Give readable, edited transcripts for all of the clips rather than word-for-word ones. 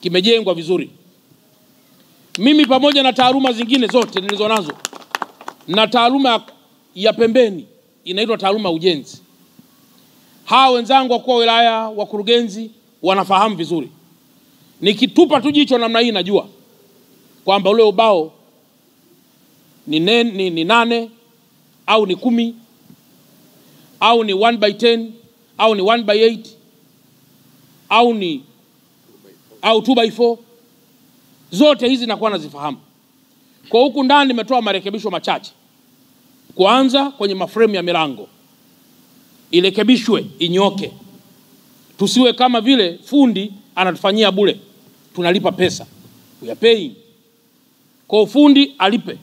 kimejengwa vizuri. Mimi pamoja na taaluma zingine zote nilizonazo na taaluma ya pembeni inaitwa taaluma ujenzi. Hawa wenzangu wakuu wa wilaya, wakurugenzi wanafahamu vizuri. Nikitupa tu jicho namna hii najua kwamba ule ubao ni 8 au ni 10 au ni 1/10 au ni 1/8 au 2/4. Zote hizi nakuwa nazifahamu. Kwa huku ndani nimetoa marekebisho machache. Kwanza kwenye maframe ya milango irekebishwe, inyoke. Tusiwe kama vile fundi anatufanyia bure, tunalipa pesa. We are paying. Kwa fundi alipe,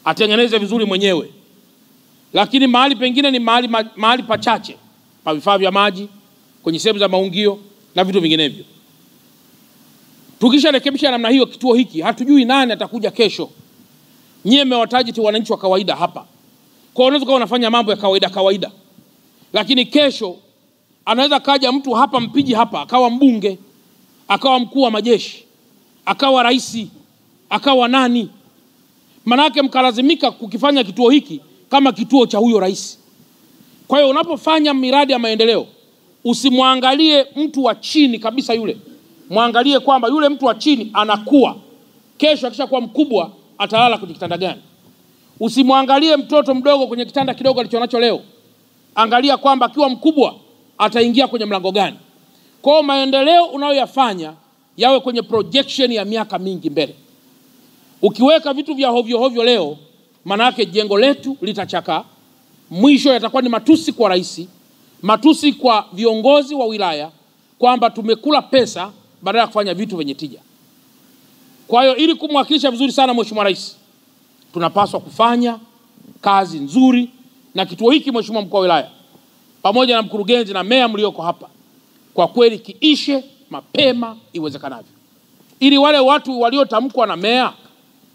atengeneze vizuri mwenyewe. Lakini mahali pengine ni mahali pachache pa vifaa vya maji, kwenye sehemu za maungio na vitu vinginevyo. Tukisha rekebisha namna hiyo kituo hiki, hatujui nani atakuja kesho. Nyie mmewataji tu wananchi wa kawaida hapa. Kwa unaweza kuwa unafanya mambo ya kawaida. Lakini kesho anaweza kaja mtu hapa Mpiji hapa akawa mbunge, akawa mkuu wa majeshi, akawa rais, akawa nani. Manake mkalazimika kukifanya kituo hiki kama kituo cha huyo rais. Kwa hiyo unapofanya miradi ya maendeleo, usimwangalie mtu wa chini kabisa yule. Muangalie kwamba yule mtu wa chini anakuwa. Kesho akishakuwa mkubwa atalala kwenye kitanda gani. Usimwangalie mtoto mdogo kwenye kitanda kidogo alichonacho leo. Angalia kwamba akiwa mkubwa ataingia kwenye mlango gani. Kwa maendeleo unayoyafanya yawe kwenye projection ya miaka mingi mbele. Ukiweka vitu vya hovyo leo, maana yake jengo letu litachaka. Mwisho yatakuwa ni matusi kwa rais, matusi kwa viongozi wa wilaya kwamba tumekula pesa badala ya kufanya vitu vyenye tija. Kwa hiyo ili kumwakilisha vizuri sana Mheshimiwa Rais, tunapaswa kufanya kazi nzuri na kituo hiki. Mheshimiwa Mkuu wa Wilaya pamoja na mkurugenzi na meya mlioko hapa, kwa kweli kiishe mapema iwezekanavyo, ili wale watu waliotamkwa na meya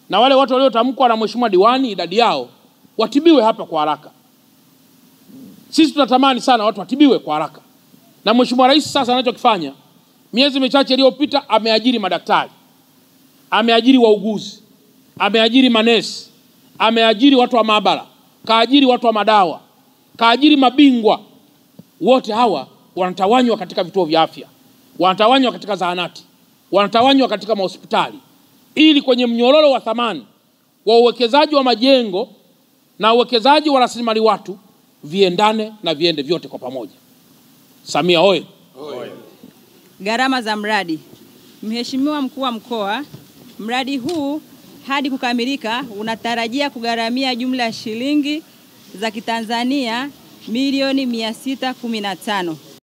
na wale watu waliotamkwa na Mheshimiwa diwani idadi yao watibiwe hapa kwa haraka. Sisi tunatamani sana watu watibiwe kwa haraka. Na Mheshimiwa Rais sasa anachokifanya, miezi michache iliyopita ameajiri madaktari, ameajiri wauguzi, ameajiri manesi, ameajiri watu wa maabara, kaajiri watu wa madawa, kaajiri mabingwa. Wote hawa wanatawanywa katika vituo vya afya, wanatawanywa katika zahanati, wanatawanywa katika mahospitali, ili kwenye mnyororo wa thamani wa uwekezaji wa majengo na uwekezaji wa rasilimali watu viendane na viende vyote kwa pamoja. Samia oye! Gharama za mradi. Mheshimiwa Mkuu wa Mkoa, mradi huu hadi kukamilika unatarajia kugharamia jumla ya shilingi za Kitanzania milioni 615.